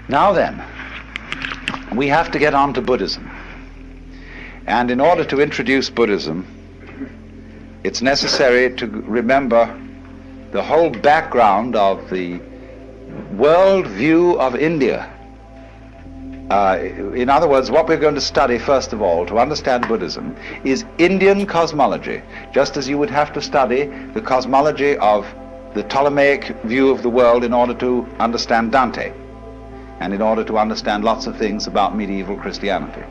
Now then, we have to get on to Buddhism. And in order to introduce Buddhism, it's necessary to remember the whole background of the world view of India. In other words, what we're going to study first of all to understand Buddhism is Indian cosmology, just as you would have to study the cosmology of the Ptolemaic view of the world in order to understand Dante, and in order to understand lots of things about medieval Christianity.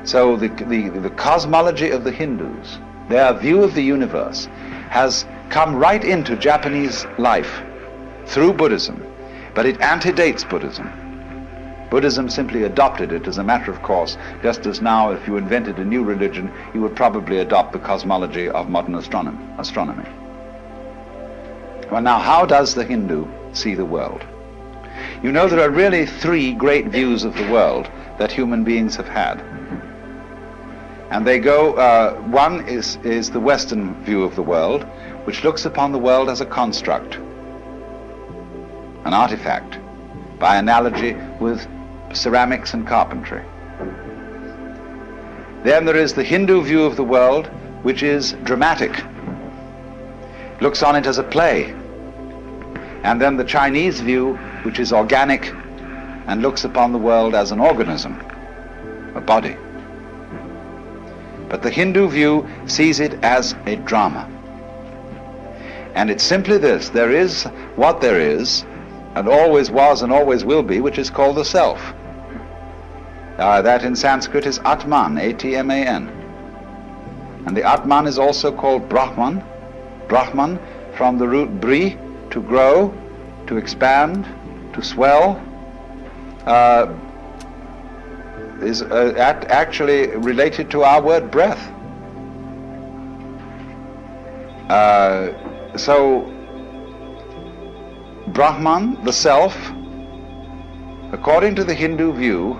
So the cosmology of the Hindus, their view of the universe, has come right into Japanese life through Buddhism, but it antedates Buddhism. Buddhism simply adopted it as a matter of course, just as now if you invented a new religion, you would probably adopt the cosmology of modern astronomy. Well, now, how does the Hindu see the world? You know, there are really three great views of the world that human beings have had. And they go, one is the Western view of the world, which looks upon the world as a construct, an artifact, by analogy with ceramics and carpentry. Then there is the Hindu view of the world, which is dramatic, looks on it as a play. And then the Chinese view, which is organic and looks upon the world as an organism, a body. But the Hindu view sees it as a drama. And it's simply this: there is what there is, and always was and always will be, which is called the self. That in Sanskrit is Atman, A-T-M-A-N. And the Atman is also called Brahman. Brahman, from the root bri, to grow, to expand, to swell, is actually related to our word breath. So Brahman, the self, according to the Hindu view,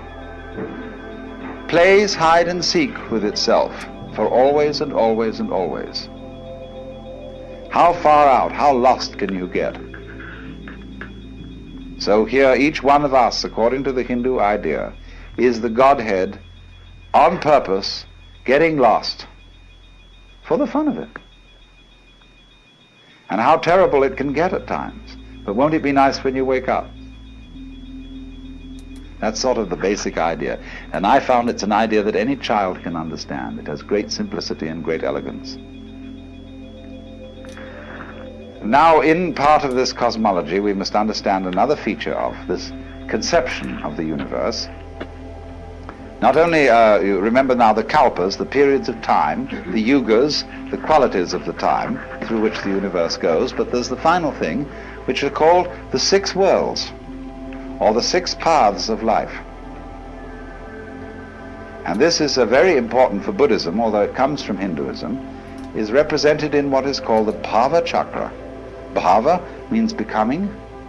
plays hide and seek with itself for always and always and always. How far out, how lost can you get? So here each one of us, according to the Hindu idea, is the Godhead on purpose getting lost for the fun of it. And how terrible it can get at times. But won't it be nice when you wake up? That's sort of the basic idea. And I found it's an idea that any child can understand. It has great simplicity and great elegance. Now, in part of this cosmology, we must understand another feature of this conception of the universe. Not only, you remember now the kalpas, the periods of time, the yugas, the qualities of the time through which the universe goes, but there's the final thing, which are called the six worlds, or the six paths of life. And this is very important for Buddhism, although it comes from Hinduism, is represented in what is called the Bhava Chakra. Bhava means becoming,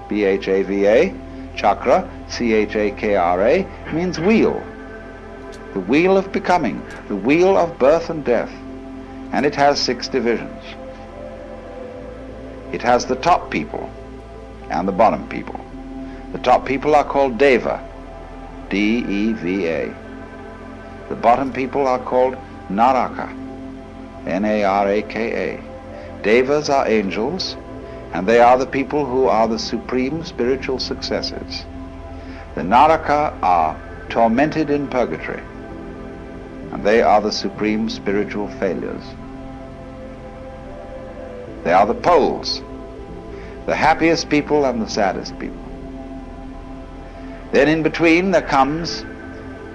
B-H-A-V-A. Chakra, C-H-A-K-R-A, means wheel. The wheel of becoming, the wheel of birth and death. And it has six divisions. It has the top people and the bottom people. The top people are called Deva, D-E-V-A. The bottom people are called Naraka, N-A-R-A-K-A. Devas are angels, and they are the people who are the supreme spiritual successors. The Naraka are tormented in purgatory, and they are the supreme spiritual failures. They are the poles, the happiest people and the saddest people. Then in between there comes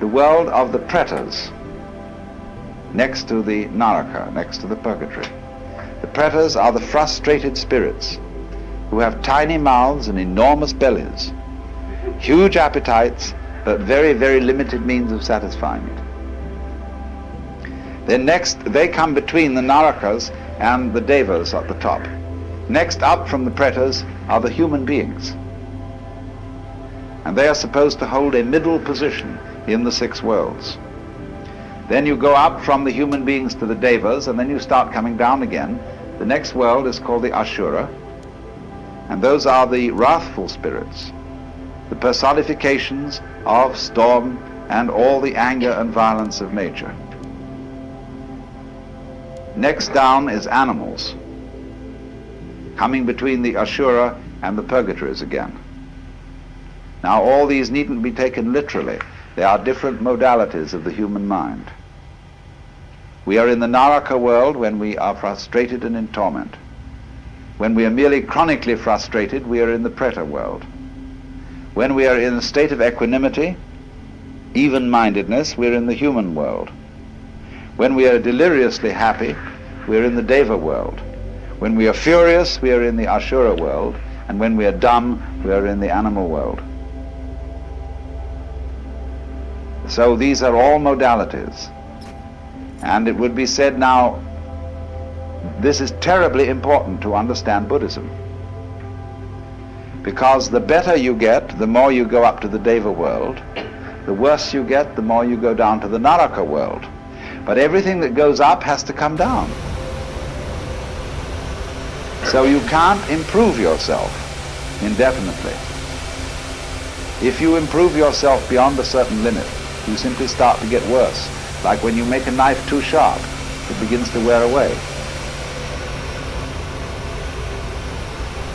the world of the pretas, next to the Naraka, next to the purgatory. The pretas are the frustrated spirits who have tiny mouths and enormous bellies, huge appetites, but very, very limited means of satisfying it. Then next, they come between the Narakas and the Devas at the top. Next up from the pretas are the human beings. And they are supposed to hold a middle position in the six worlds. Then you go up from the human beings to the Devas, and then you start coming down again. The next world is called the Ashura, and those are the wrathful spirits. the personifications of storm and all the anger and violence of nature. Next down is animals, coming between the Ashura and the purgatories again. Now all these needn't be taken literally. They are different modalities of the human mind. We are in the Naraka world when we are frustrated and in torment. When we are merely chronically frustrated, we are in the Preta world. When we are in a state of equanimity, even-mindedness, we are in the human world. When we are deliriously happy, we are in the Deva world. When we are furious, we are in the Ashura world. And when we are dumb, we are in the animal world. So these are all modalities. And it would be said now, this is terribly important to understand Buddhism. Because the better you get, the more you go up to the Deva world. The worse you get, the more you go down to the Naraka world. But everything that goes up has to come down. So you can't improve yourself indefinitely. If you improve yourself beyond a certain limit, you simply start to get worse. Like when you make a knife too sharp, it begins to wear away.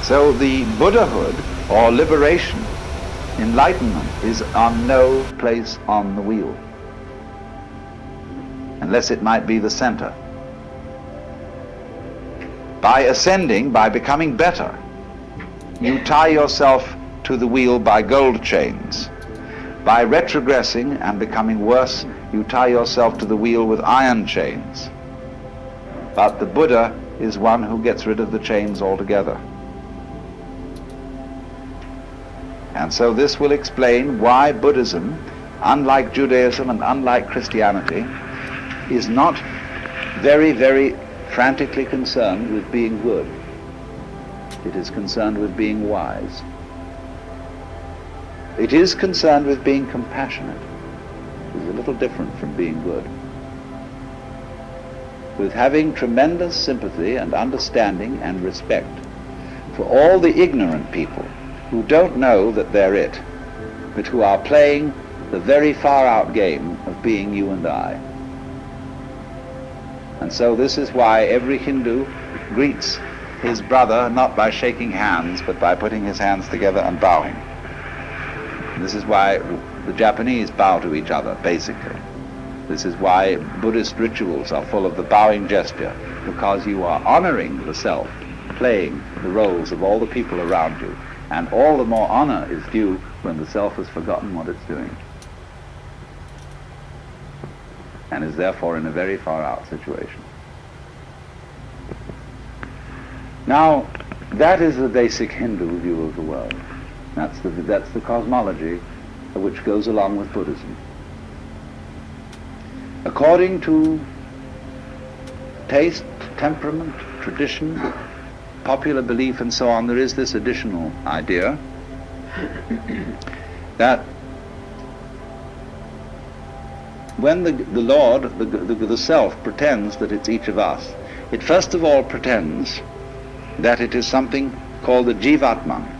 So the Buddhahood, or liberation, enlightenment, is on no place on the wheel, unless it might be the center. By ascending, by becoming better, you tie yourself to the wheel by gold chains. By retrogressing and becoming worse, you tie yourself to the wheel with iron chains. But the Buddha is one who gets rid of the chains altogether. And so this will explain why Buddhism, unlike Judaism and unlike Christianity, is not very, very frantically concerned with being good. It is concerned with being wise. It is concerned with being compassionate. It's a little different from being good. With having tremendous sympathy and understanding and respect for all the ignorant people who don't know that they're it, but who are playing the very far-out game of being you and I. And so this is why every Hindu greets his brother not by shaking hands, but by putting his hands together and bowing. This is why the Japanese bow to each other, basically. This is why Buddhist rituals are full of the bowing gesture, because you are honoring the self, playing the roles of all the people around you. And all the more honor is due when the self has forgotten what it's doing, and is therefore in a very far-out situation. Now, that is the basic Hindu view of the world. That's the cosmology which goes along with Buddhism. According to taste, temperament, tradition, popular belief and so on, there is this additional idea that when the Lord, the self, pretends that it's each of us, it first of all pretends that it is something called the Jivatman.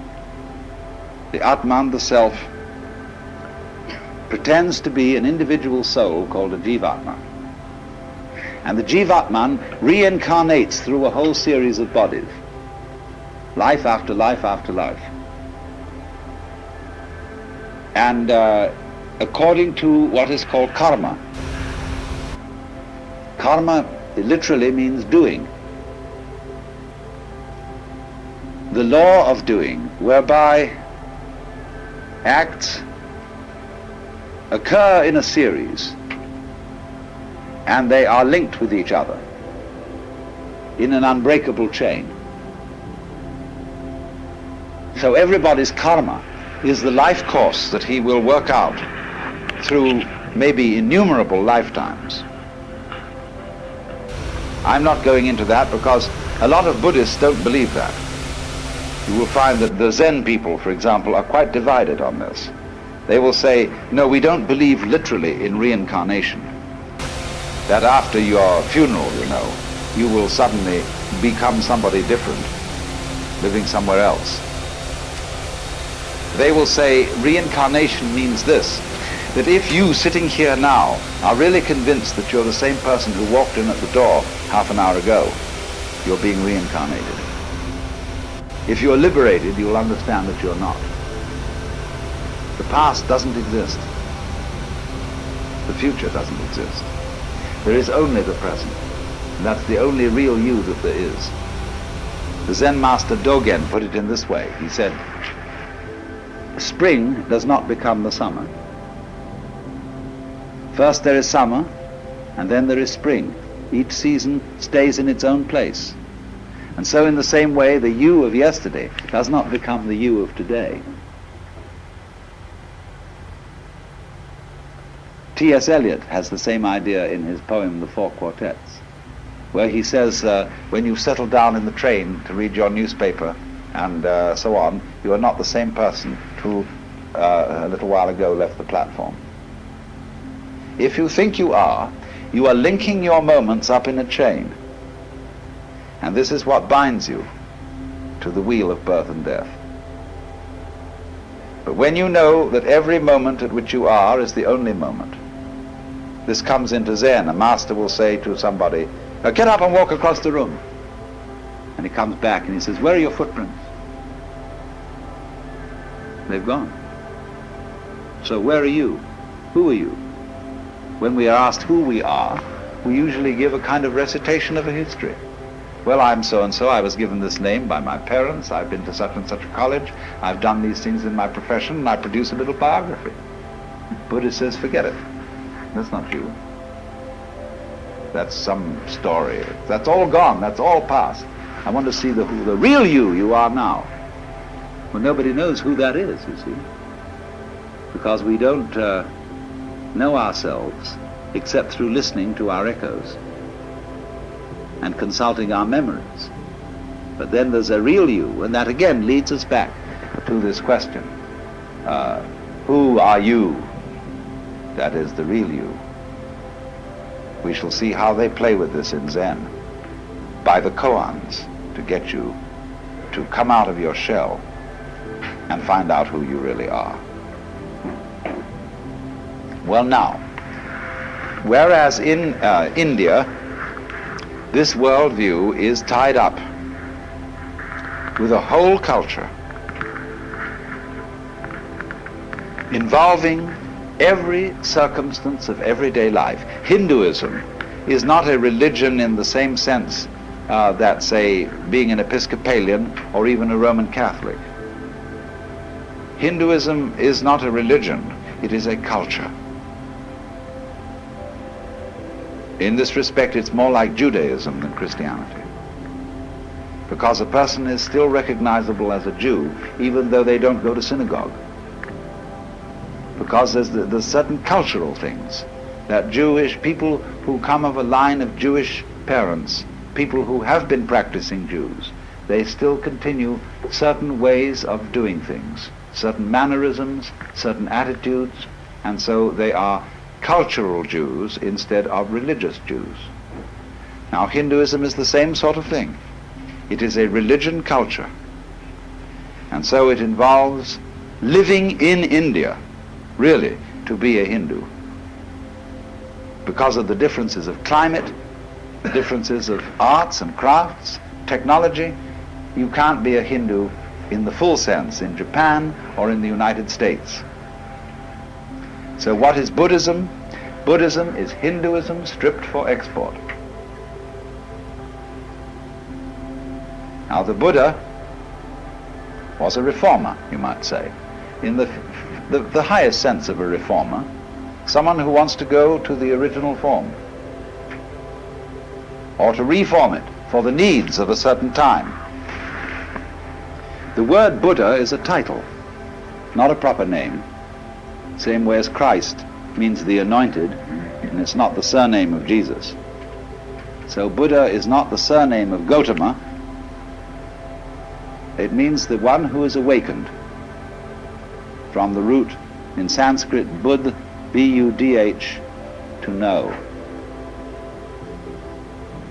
The Atman, the self, pretends to be an individual soul called a Jivatman. And the Jivatman reincarnates through a whole series of bodies, life after life after life. And according to what is called karma. Karma literally means doing. The law of doing, whereby acts occur in a series and they are linked with each other in an unbreakable chain. So everybody's karma is the life course that he will work out through maybe innumerable lifetimes. I'm not going into that because a lot of Buddhists don't believe that. You will find that the Zen people, for example, are quite divided on this. They will say, no, we don't believe literally in reincarnation. That after your funeral, you will suddenly become somebody different, living somewhere else. They will say reincarnation means this, that if you sitting here now are really convinced that you're the same person who walked in at the door half an hour ago, you're being reincarnated. If you're liberated, you'll understand that you're not. The past doesn't exist. The future doesn't exist. There is only the present. And that's the only real you that there is. The Zen master Dogen put it in this way. He said, spring does not become the summer. First there is summer, and then there is spring. Each season stays in its own place. And so in the same way, the you of yesterday does not become the you of today. T.S. Eliot has the same idea in his poem, The Four Quartets, where he says, when you settle down in the train to read your newspaper and so on, you are not the same person who a little while ago left the platform. If you think you are linking your moments up in a chain. And this is what binds you to the wheel of birth and death. But when you know that every moment at which you are is the only moment, this comes into Zen. A master will say to somebody, get up and walk across the room. And he comes back and he says, where are your footprints? They've gone. So where are you? Who are you? When we are asked who we are, we usually give a kind of recitation of a history. Well, I'm so-and-so, I was given this name by my parents, I've been to such and such a college, I've done these things in my profession, and I produce a little biography. Buddha says, forget it. That's not you. That's some story. That's all gone, that's all past. I want to see the real you are now. Well, nobody knows who that is, you see. Because we don't know ourselves except through listening to our echoes and consulting our memories. But then there's a real you, and that again leads us back to this question. Who are you? That is the real you. We shall see how they play with this in Zen, by the koans, to get you to come out of your shell and find out who you really are. Well now, whereas in India, this worldview is tied up with a whole culture involving every circumstance of everyday life. Hinduism is not a religion in the same sense that, say, being an Episcopalian or even a Roman Catholic. Hinduism is not a religion, it is a culture. In this respect, it's more like Judaism than Christianity, because a person is still recognizable as a Jew even though they don't go to synagogue, because there's certain cultural things that Jewish people who come of a line of Jewish parents, people who have been practicing Jews, they still continue certain ways of doing things, certain mannerisms, certain attitudes, and so they are cultural Jews instead of religious Jews. Now, Hinduism is the same sort of thing. It is a religion culture, and so it involves living in India, really, to be a Hindu, because of the differences of climate, the differences of arts and crafts, technology. You can't be a Hindu in the full sense in Japan or in the United States. So what is Buddhism? Buddhism is Hinduism stripped for export. Now the Buddha was a reformer, you might say, in the highest sense of a reformer, someone who wants to go to the original form, or to reform it for the needs of a certain time. The word Buddha is a title, not a proper name. Same way as Christ means the anointed, and it's not the surname of Jesus. So Buddha is not the surname of Gautama. It means the one who is awakened, from the root in Sanskrit Budh, B-U-D-H, to know.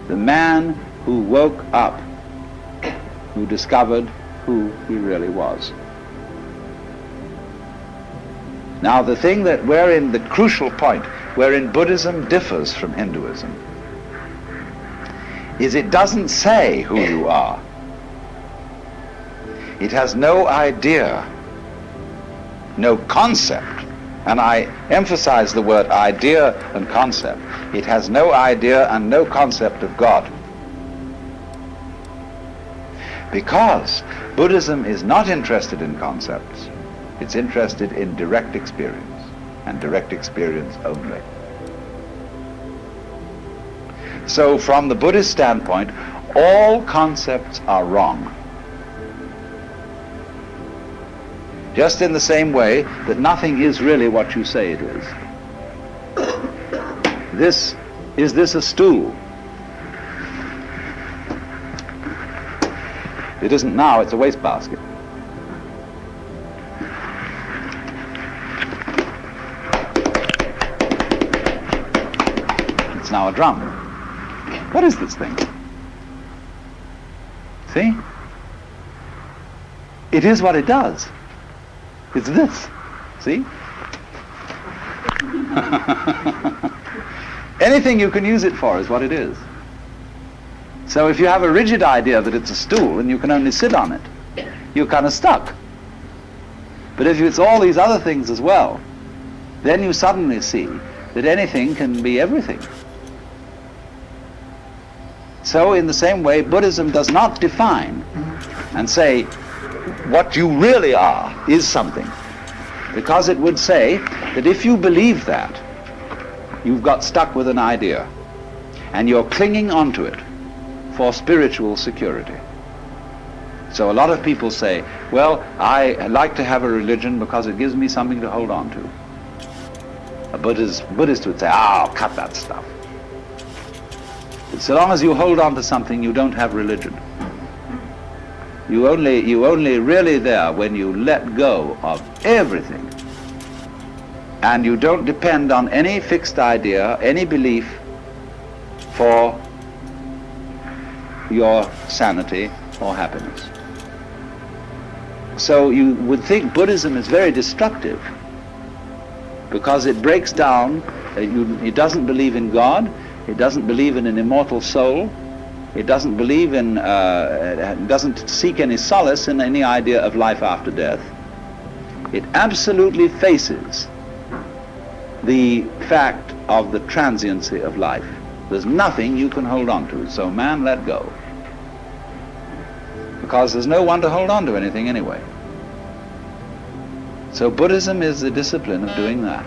The man who woke up, who discovered who he really was. Now the thing that wherein the crucial point wherein Buddhism differs from Hinduism is it doesn't say who you are. It has no idea, no concept, and I emphasize the word idea and concept. It has no idea and no concept of God. Because Buddhism is not interested in concepts, it's interested in direct experience, and direct experience only. So from the Buddhist standpoint, all concepts are wrong. Just in the same way that nothing is really what you say it is. Is this a stool? It isn't now, it's a wastebasket. It's now a drum. What is this thing? See? It is what it does. It's this. See? Anything you can use it for is what it is. So if you have a rigid idea that it's a stool and you can only sit on it, you're kind of stuck. But if it's all these other things as well, then you suddenly see that anything can be everything. So in the same way, Buddhism does not define and say what you really are is something, because it would say that if you believe that, you've got stuck with an idea and you're clinging onto it for spiritual security. So a lot of people say, well, I like to have a religion because it gives me something to hold on to. A Buddhist would say, oh, cut that stuff. But so long as you hold on to something, you don't have religion. You only really there when you let go of everything, and you don't depend on any fixed idea, any belief for your sanity or happiness. So you would think Buddhism is very destructive because it breaks down, it doesn't believe in God, it doesn't believe in an immortal soul, it doesn't believe in, doesn't seek any solace in any idea of life after death. It absolutely faces the fact of the transiency of life. There's nothing you can hold on to, so man, let go. Because there's no one to hold on to anything anyway. So Buddhism is the discipline of doing that.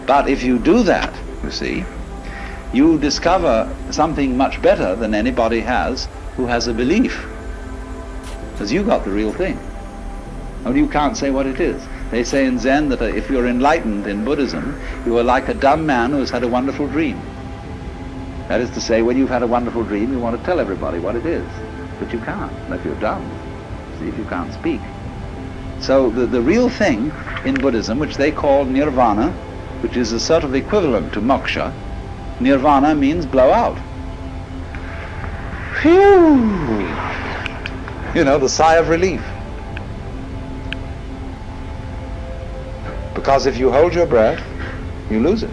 But if you do that, you see, you discover something much better than anybody has who has a belief. Because you got the real thing. Only you can't say what it is. They say in Zen that if you're enlightened in Buddhism, you are like a dumb man who has had a wonderful dream. That is to say, when you've had a wonderful dream, you want to tell everybody what it is. But you can't, if you're dumb. See, if you can't speak. So the real thing in Buddhism, which they call nirvana, which is a sort of equivalent to moksha, nirvana means blow out. Phew! You know, the sigh of relief. Because if you hold your breath, you lose it.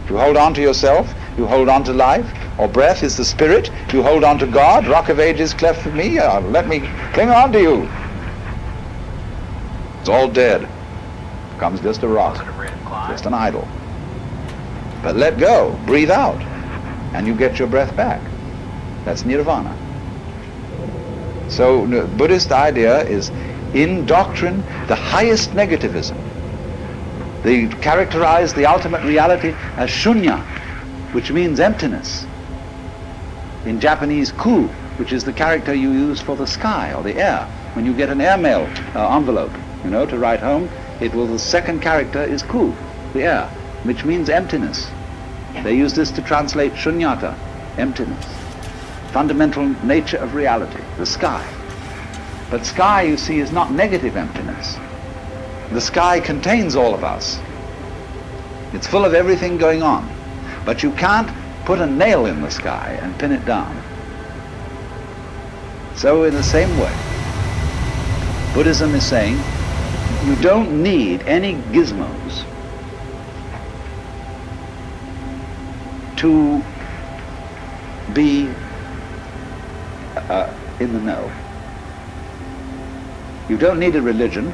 If you hold on to yourself, you hold on to life, or breath is the spirit, you hold on to God, rock of ages cleft for me, let me cling on to you. It's all dead. Becomes just a rock, just an idol. But let go, breathe out, and you get your breath back. That's nirvana. So the Buddhist idea is, in doctrine, the highest negativism. They characterize the ultimate reality as shunya, which means emptiness. In Japanese, ku, which is the character you use for the sky or the air. When you get an airmail envelope, you know, to write home, the second character is ku, the air, which means emptiness. They use this to translate shunyata, emptiness, fundamental nature of reality, the sky. But sky, you see, is not negative emptiness. The sky contains all of us. It's full of everything going on. But you can't put a nail in the sky and pin it down. So in the same way, Buddhism is saying, You don't need any gizmos to be in the know. You don't need a religion.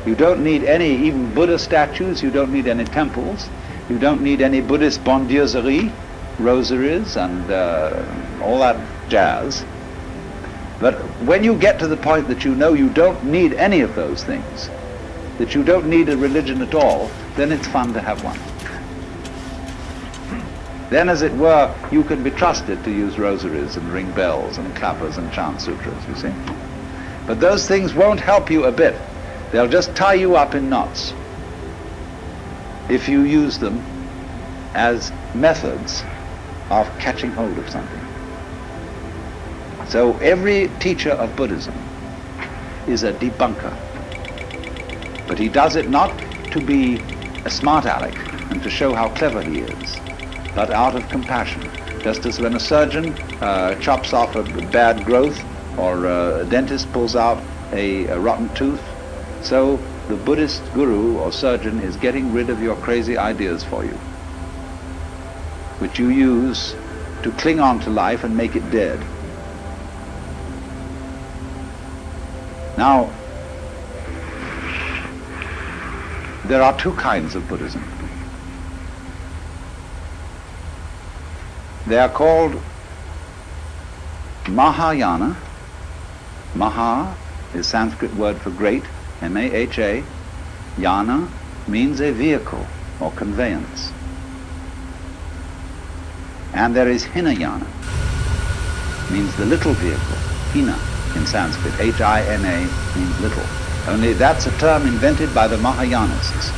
You don't need any, even Buddha statues. You don't need any temples. You don't need any Buddhist bondieuserie, rosaries, and all that jazz. But when you get to the point that you know you don't need any of those things, that you don't need a religion at all, then it's fun to have one. Then, as it were, you can be trusted to use rosaries and ring bells and clappers and chant sutras, you see. But those things won't help you a bit. They'll just tie you up in knots if you use them as methods of catching hold of something. So every teacher of Buddhism is a debunker. But he does it not to be a smart aleck and to show how clever he is, but out of compassion. Just as when a surgeon chops off a bad growth, or a dentist pulls out a rotten tooth, so the Buddhist guru or surgeon is getting rid of your crazy ideas for you, which you use to cling on to life and make it dead. Now, there are two kinds of Buddhism. They are called Mahayana. Maha is Sanskrit word for great, M-A-H-A. Yana means a vehicle or conveyance. And there is Hinayana, means the little vehicle. Hina in Sanskrit, H-I-N-A, means little. Only that's a term invented by the Mahayanists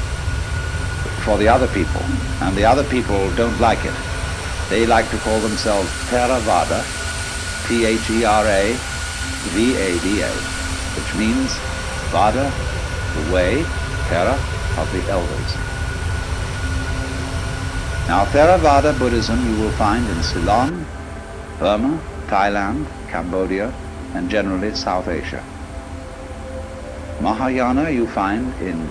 for the other people, and the other people don't like it. They like to call themselves Theravada, T-H-E-R-A-V-A-D-A, which means Vada, the way, Thera, of the elders. Now, Theravada Buddhism you will find in Ceylon, Burma, Thailand, Cambodia, and generally South Asia. Mahayana you find in,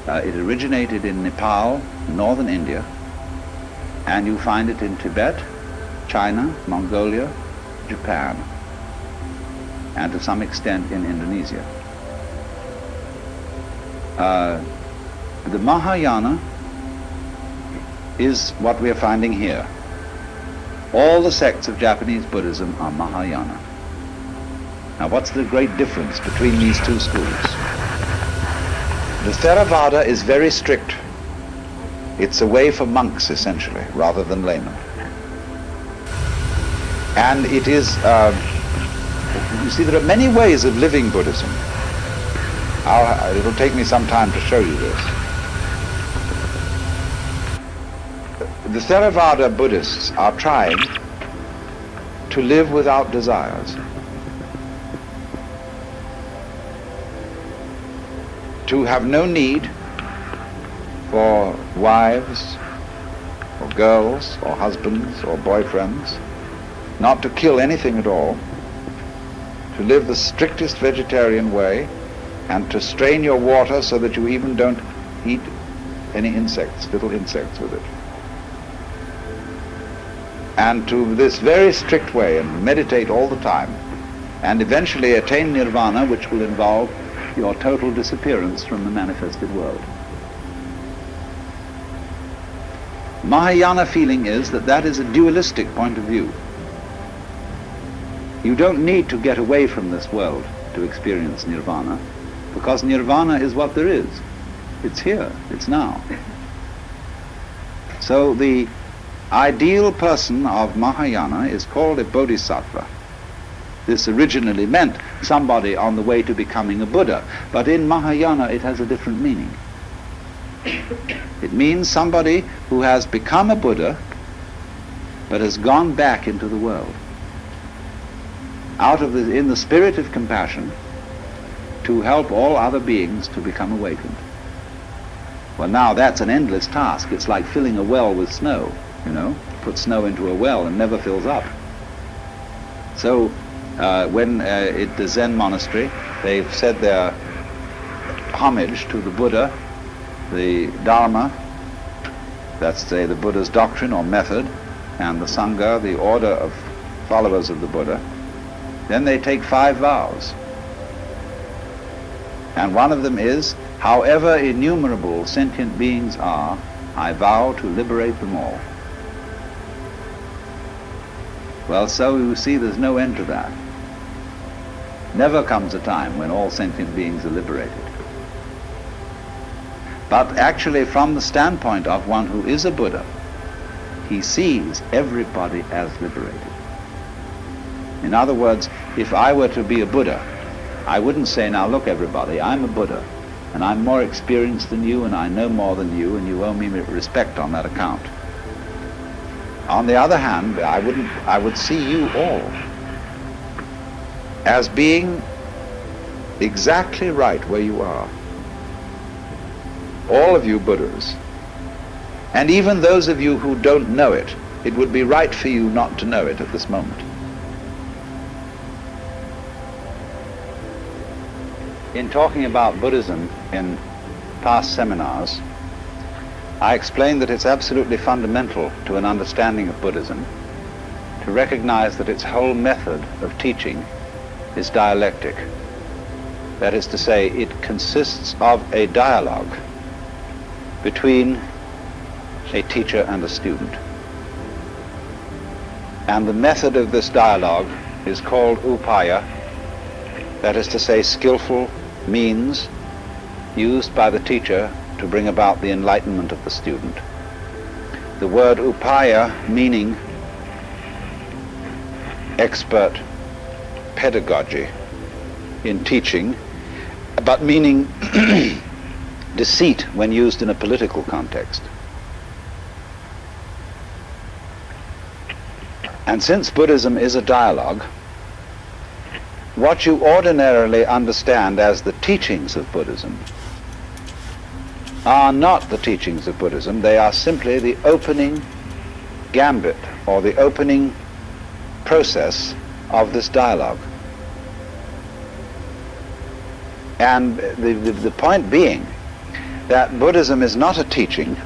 it originated in Nepal, northern India, and you find it in Tibet, China, Mongolia, Japan, and to some extent in Indonesia. The Mahayana is what we are finding here. All the sects of Japanese Buddhism are Mahayana. Now, what's the great difference between these two schools? The Theravada is very strict. It's a way for monks, essentially, rather than laymen. And it is, you see, there are many ways of living Buddhism. It'll take me some time to show you this. The Theravada Buddhists are trying to live without desires, to have no need for wives, or girls, or husbands, or boyfriends, not to kill anything at all, to live the strictest vegetarian way, and to strain your water so that you even don't eat any insects, little insects with it. And to this very strict way, and meditate all the time, and eventually attain nirvana, which will involve your total disappearance from the manifested world. Mahayana feeling is that that is a dualistic point of view. You don't need to get away from this world to experience nirvana, because nirvana is what there is. It's here, it's now. So the ideal person of Mahayana is called a bodhisattva. This originally meant somebody on the way to becoming a Buddha, but in Mahayana it has a different meaning. It means somebody who has become a Buddha, but has gone back into the world, in the spirit of compassion, to help all other beings to become awakened. Well, now that's an endless task. It's like filling a well with snow, you know. Put snow into a well and never fills up. So when at the Zen monastery, they've said their homage to the Buddha, the Dharma, that's say the Buddha's doctrine or method, and the Sangha, the order of followers of the Buddha, then they take 5 vows. And one of them is, however innumerable sentient beings are, I vow to liberate them all. Well, so you see there's no end to that. Never comes a time when all sentient beings are liberated. But actually, from the standpoint of one who is a Buddha, he sees everybody as liberated. In other words, if I were to be a Buddha, I wouldn't say, now look everybody, I'm a Buddha, and I'm more experienced than you, and I know more than you, and you owe me respect on that account. On the other hand, I would see you all as being exactly right where you are. All of you Buddhas. And even those of you who don't know it, it would be right for you not to know it at this moment. In talking about Buddhism in past seminars, I explained that it's absolutely fundamental to an understanding of Buddhism to recognize that its whole method of teaching is dialectic. That is to say, it consists of a dialogue between a teacher and a student. And the method of this dialogue is called upaya, that is to say, skillful means used by the teacher to bring about the enlightenment of the student. The word upaya meaning expert pedagogy in teaching, but meaning deceit when used in a political context. And since Buddhism is a dialogue, what you ordinarily understand as the teachings of Buddhism are not the teachings of Buddhism. They are simply the opening gambit or the opening process of this dialogue. And the point being that Buddhism is not a teaching.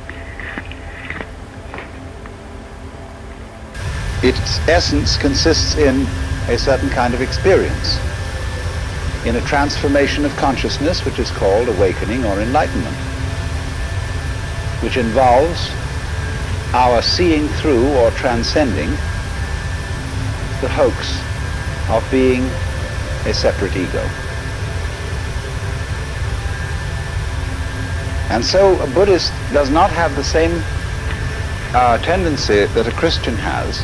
Its essence consists in a certain kind of experience, in a transformation of consciousness which is called awakening or enlightenment, which involves our seeing through or transcending the hoax of being a separate ego. And so a Buddhist does not have the same tendency that a Christian has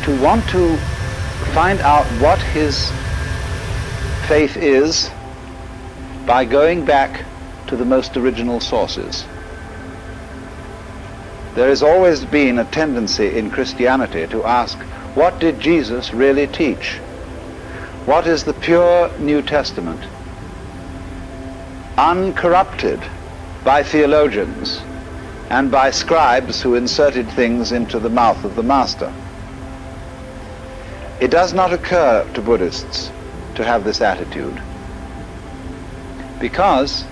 to want to find out what his faith is by going back to the most original sources. There has always been a tendency in Christianity to ask, what did Jesus really teach? What is the pure New Testament, uncorrupted by theologians and by scribes who inserted things into the mouth of the master? It does not occur to Buddhists to have this attitude because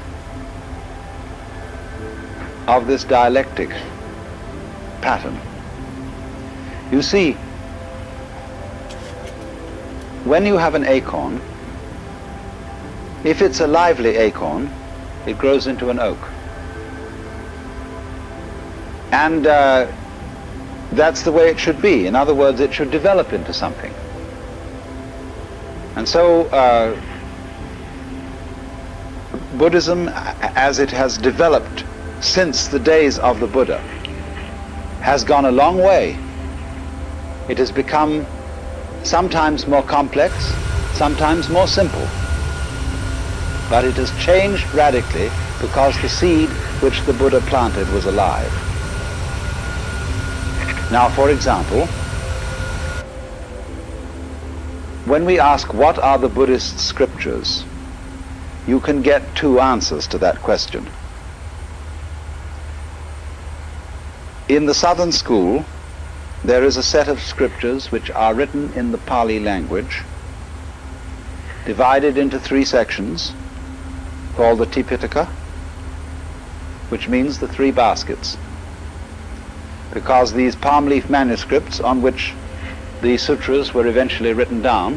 of this dialectic pattern. You see, when you have an acorn, if it's a lively acorn, it grows into an oak. And that's the way it should be. In other words, it should develop into something. And so Buddhism, as it has developed since the days of the Buddha, has gone a long way. It has become sometimes more complex, sometimes more simple. But it has changed radically because the seed which the Buddha planted was alive. Now, for example, when we ask what are the Buddhist scriptures, you can get 2 answers to that question. In the Southern School, there is a set of scriptures which are written in the Pali language, divided into 3 sections, called the Tipitaka, which means the three baskets, because these palm leaf manuscripts on which the sutras were eventually written down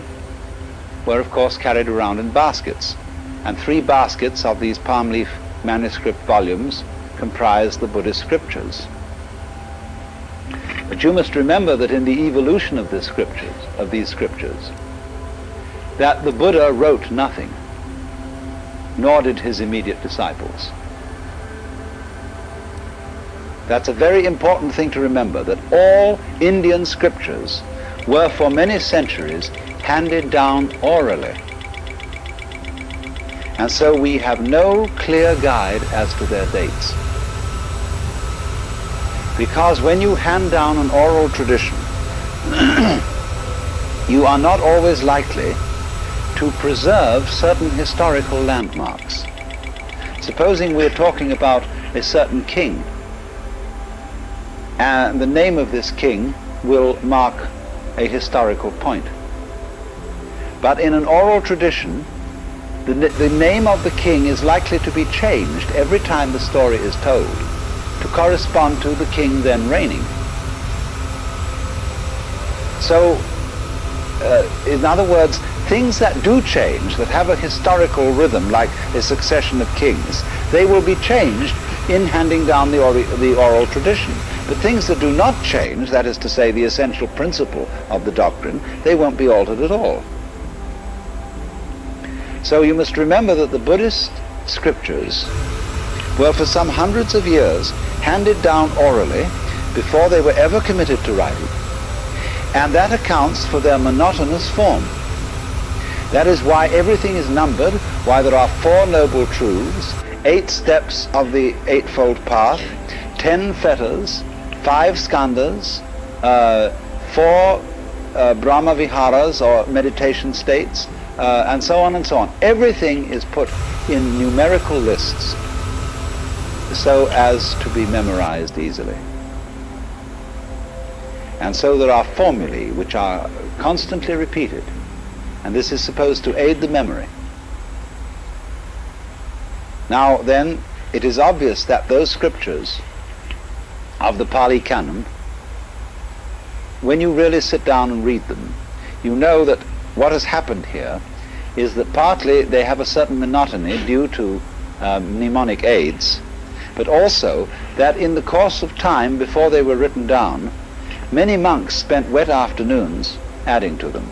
were of course carried around in baskets, and three baskets of these palm leaf manuscript volumes comprise the Buddhist scriptures. But you must remember that in the evolution of these scriptures, that the Buddha wrote nothing, nor did his immediate disciples. That's a very important thing to remember, that all Indian scriptures were for many centuries handed down orally. And so we have no clear guide as to their dates. Because when you hand down an oral tradition, you are not always likely to preserve certain historical landmarks. Supposing we're talking about a certain king, and the name of this king will mark a historical point. But in an oral tradition, the name of the king is likely to be changed every time the story is told to correspond to the king then reigning. So, in other words, things that do change, that have a historical rhythm, like a succession of kings, they will be changed in handing down the oral tradition. But things that do not change, that is to say, the essential principle of the doctrine, they won't be altered at all. So you must remember that the Buddhist scriptures were for some hundreds of years handed down orally before they were ever committed to writing. And that accounts for their monotonous form. That is why everything is numbered, why there are 4 noble truths, 8 steps of the Eightfold Path, 10 fetters, 5 skandhas, 4 Brahma viharas or meditation states, and so on and so on. Everything is put in numerical lists so as to be memorized easily. And so there are formulae which are constantly repeated, and this is supposed to aid the memory. Now then, it is obvious that those scriptures of the Pali Canon, when you really sit down and read them, you know that what has happened here is that partly they have a certain monotony due to mnemonic aids, but also that in the course of time before they were written down, many monks spent wet afternoons adding to them,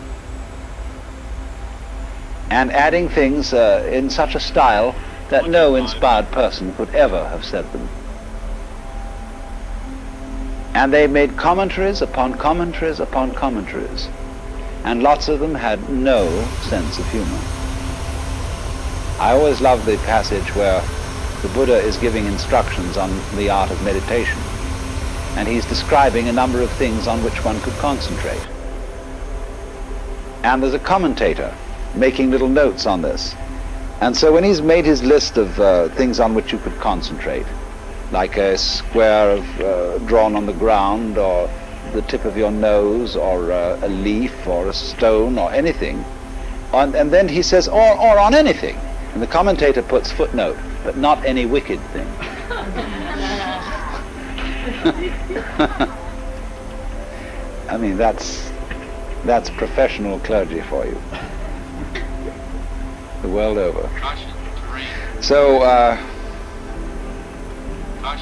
and adding things in such a style that no inspired person could ever have said them. And they made commentaries upon commentaries upon commentaries, and lots of them had no sense of humor. I always love the passage where the Buddha is giving instructions on the art of meditation, and he's describing a number of things on which one could concentrate. And there's a commentator making little notes on this. And so when he's made his list of things on which you could concentrate, like a square drawn on the ground, or the tip of your nose, or a leaf, or a stone, or anything, and then he says, or on anything. And the commentator puts footnote, but not any wicked thing. I mean, that's professional clergy for you, the world over. So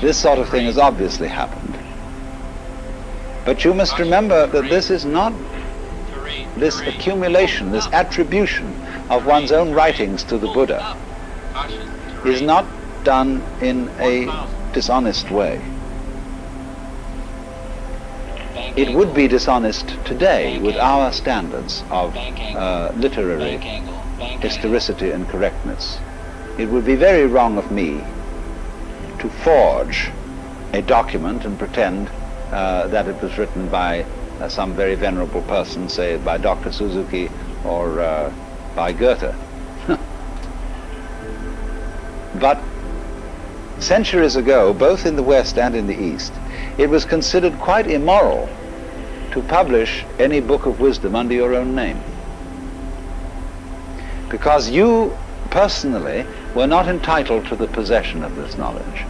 this sort of thing has obviously happened. But you must remember that this is not, this accumulation, this attribution of one's own writings to the Buddha is not done in a dishonest way. It would be dishonest today with our standards of literary historicity and correctness. It would be very wrong of me to forge a document and pretend that it was written by some very venerable person, say by Dr. Suzuki or by Goethe. But centuries ago, both in the West and in the East, it was considered quite immoral to publish any book of wisdom under your own name, because you personally were not entitled to the possession of this knowledge.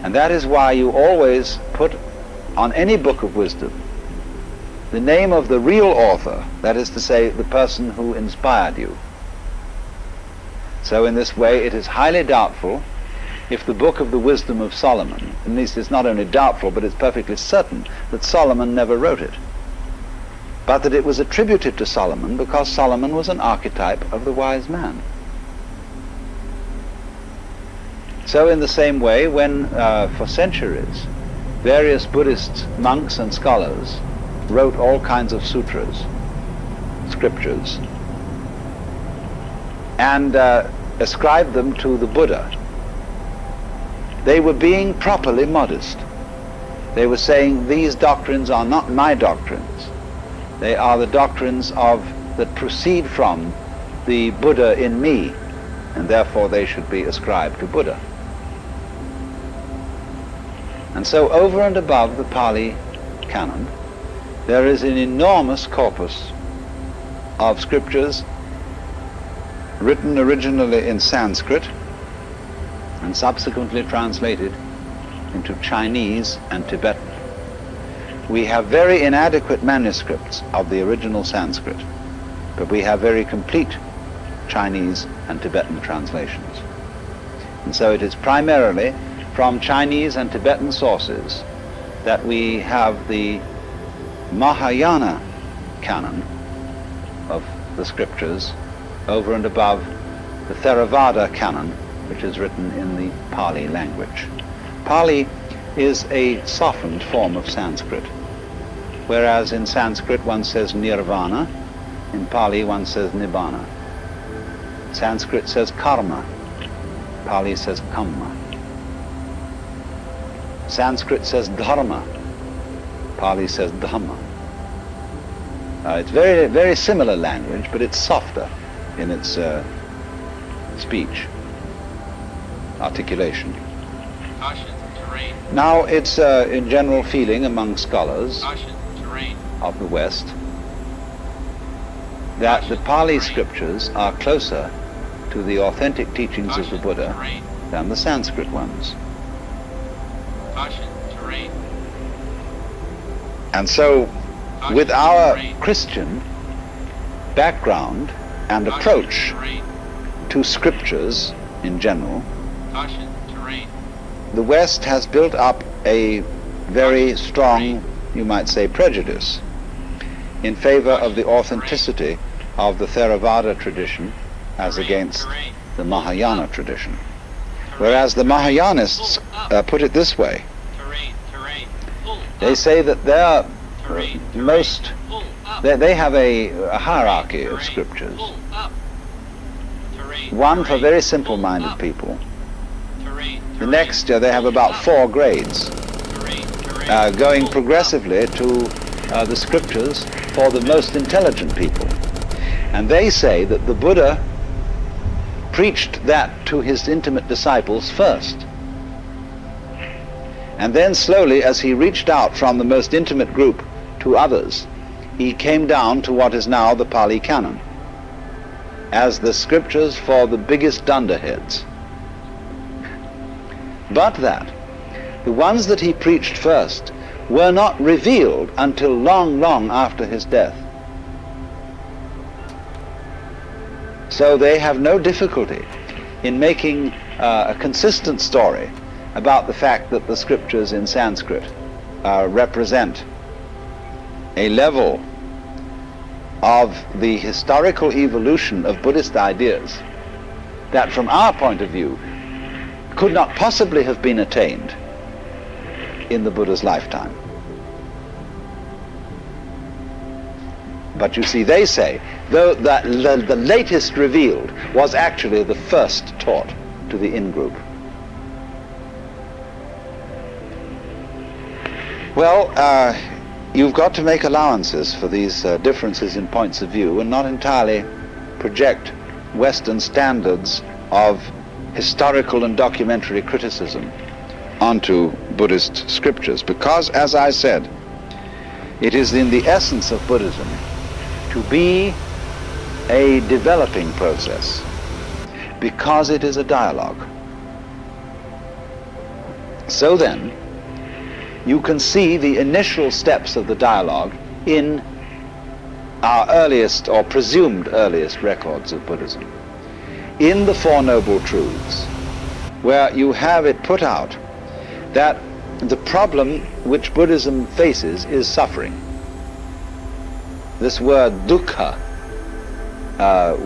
And that is why you always put on any book of wisdom the name of the real author, that is to say, the person who inspired you. So in this way it is highly doubtful if the book of the wisdom of Solomon, at least it's not only doubtful, but it's perfectly certain that Solomon never wrote it, but that it was attributed to Solomon because Solomon was an archetype of the wise man. So in the same way, when for centuries various Buddhist monks and scholars wrote all kinds of sutras, scriptures, and ascribed them to the Buddha, they were being properly modest. They were saying, these doctrines are not my doctrines. They are the doctrines that proceed from the Buddha in me, and therefore they should be ascribed to Buddha. And so over and above the Pali canon, there is an enormous corpus of scriptures written originally in Sanskrit and subsequently translated into Chinese and Tibetan. We have very inadequate manuscripts of the original Sanskrit, but we have very complete Chinese and Tibetan translations. And so it is primarily from Chinese and Tibetan sources that we have the Mahayana canon of the scriptures over and above the Theravada canon, which is written in the Pali language. Pali is a softened form of Sanskrit, whereas in Sanskrit one says nirvana, in Pali one says nibbana. Sanskrit says karma, Pali says kamma. Sanskrit says dharma, Pali says dhamma. It's very, very similar language, but it's softer in its speech, articulation. Caution, terrain. Now it's in general feeling among scholars Caution, terrain. of the West that the Pali scriptures are closer to the authentic teachings of the Buddha terrain. than the Sanskrit ones. Caution, terrain. And so Caution, with our terrain. Christian background and Caution, approach terrain. to scriptures in general, Caution, terrain. the West has built up a very strong, you might say, prejudice in favor of the authenticity of the Theravada tradition as against the Mahayana tradition. Whereas the Mahayanists put it this way. Terrain, terrain. Pull They up. say that their Terrain, terrain. most, Pull up. they have a hierarchy of Terrain, scriptures. pull up. Terrain, One for terrain. very Pull simple-minded up. people. Terrain, The terrain. next, they have Pull about up. 4 grades, Terrain, terrain. going Pull progressively to the scriptures for the most intelligent people. And they say that the Buddha preached that to his intimate disciples first. And then slowly, as he reached out from the most intimate group to others, he came down to what is now the Pali Canon, as the scriptures for the biggest dunderheads. But that the ones that he preached first were not revealed until long, long after his death. So they have no difficulty in making a consistent story about the fact that the scriptures in Sanskrit represent a level of the historical evolution of Buddhist ideas that from our point of view could not possibly have been attained in the Buddha's lifetime. But you see, they say, though that the latest revealed was actually the first taught to the in-group. Well, you've got to make allowances for these differences in points of view and not entirely project Western standards of historical and documentary criticism onto Buddhist scriptures, because, as I said, it is in the essence of Buddhism to be a developing process because it is a dialogue. So then, you can see the initial steps of the dialogue in our earliest or presumed earliest records of Buddhism, in the Four Noble Truths, where you have it put out that the problem which Buddhism faces is suffering. This word dukkha,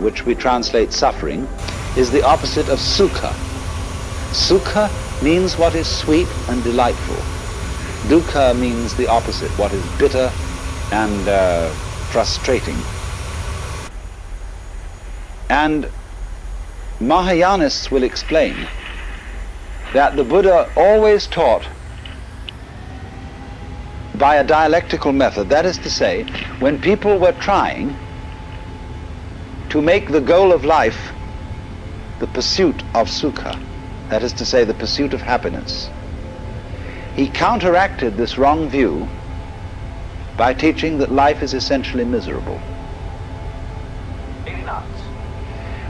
which we translate suffering, is the opposite of sukha. Sukha means what is sweet and delightful. Dukkha means the opposite, what is bitter and frustrating. And Mahayanists will explain that the Buddha always taught by a dialectical method. That is to say, when people were trying to make the goal of life the pursuit of sukha, that is to say, the pursuit of happiness, he counteracted this wrong view by teaching that life is essentially miserable.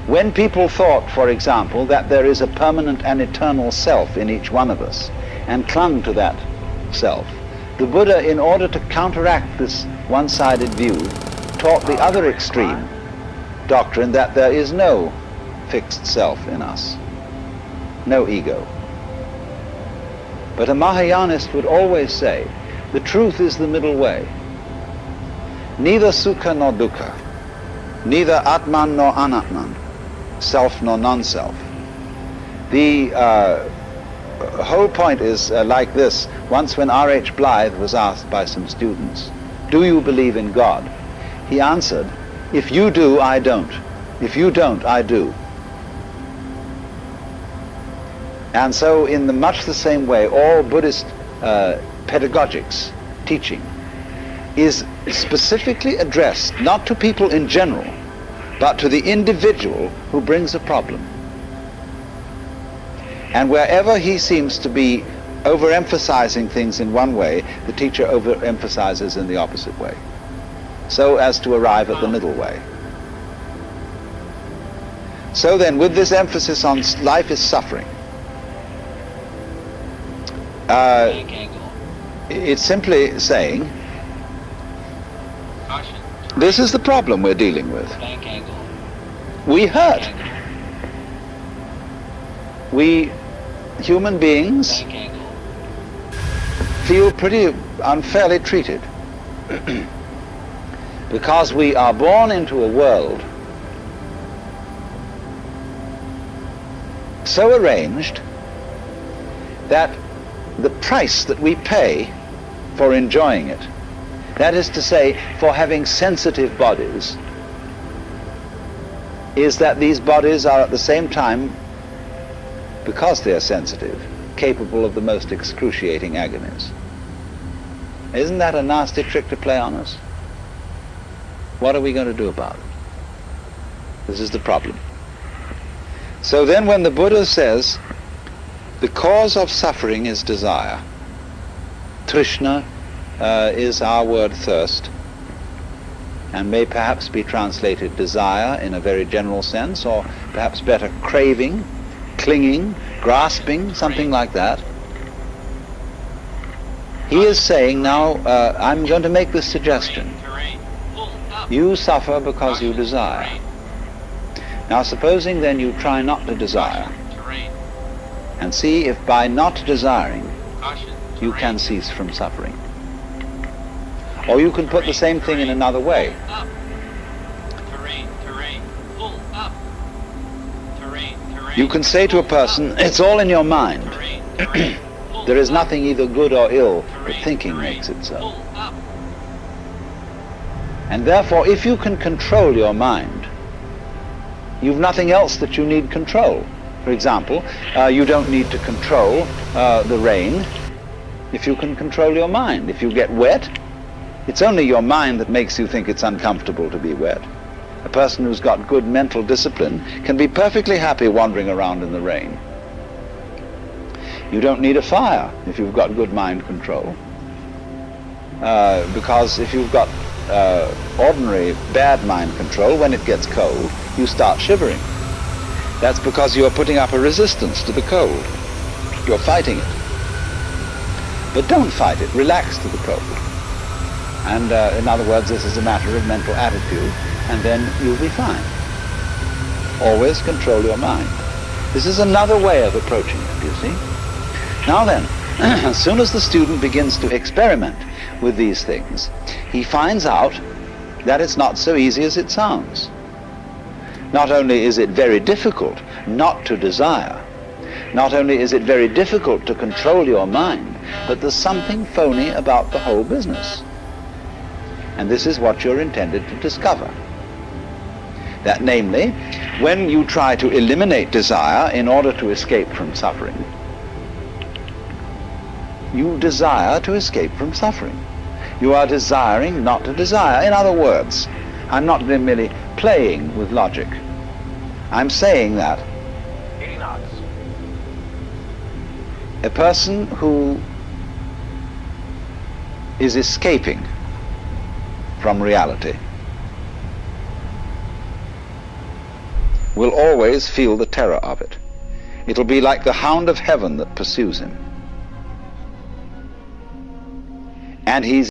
When people thought, for example, that there is a permanent and eternal self in each one of us and clung to that self, the Buddha, in order to counteract this one-sided view, taught the other extreme doctrine that there is no fixed self in us, no ego. But a Mahayanist would always say, the truth is the middle way. Neither sukha nor dukkha, neither atman nor anatman, self nor non-self. The whole point is like this. Once when R.H. Blythe was asked by some students, do you believe in God? He answered, if you do, I don't. If you don't, I do. And so in much the same way, all Buddhist pedagogics, teaching, is specifically addressed not to people in general, but to the individual who brings a problem. And wherever he seems to be overemphasizing things in one way, the teacher overemphasizes in the opposite way, so as to arrive at the middle way. So then, with this emphasis on life is suffering, it's simply saying, this is the problem we're dealing with. We hurt. We human beings feel pretty unfairly treated because we are born into a world so arranged that the price that we pay for enjoying it, that is to say, for having sensitive bodies, is that these bodies are at the same time, because they are sensitive, capable of the most excruciating agonies. Isn't that a nasty trick to play on us? What are we going to do about it? This is the problem. So then when the Buddha says, the cause of suffering is desire, Trishna is our word thirst, and may perhaps be translated desire in a very general sense, or perhaps better craving, clinging, grasping, something like that. He is saying now, I'm going to make this suggestion. You suffer because you desire. Now supposing then you try not to desire, and see if by not desiring you can cease from suffering. Or you can put the same thing in another way. You can say to a person, it's all in your mind. There is nothing either good or ill, but thinking makes it so. And therefore, if you can control your mind, you've nothing else that you need control. For example, you don't need to control the rain if you can control your mind. If you get wet, it's only your mind that makes you think it's uncomfortable to be wet. A person who's got good mental discipline can be perfectly happy wandering around in the rain. You don't need a fire if you've got good mind control. because if you've got ordinary bad mind control, when it gets cold, you start shivering. That's because you're putting up a resistance to the cold. You're fighting it. But don't fight it. Relax to the cold. And in other words, this is a matter of mental attitude, and then you'll be fine. Always control your mind. This is another way of approaching it, you see. Now then, as soon as the student begins to experiment with these things, he finds out that it's not so easy as it sounds. Not only is it very difficult not to desire, not only is it very difficult to control your mind, but there's something phony about the whole business. And this is what you're intended to discover. That namely, when you try to eliminate desire in order to escape from suffering, you desire to escape from suffering. You are desiring not to desire. In other words, I'm not merely playing with logic. I'm saying that a person who is escaping from reality will always feel the terror of it. It'll be like the hound of heaven that pursues him. And he's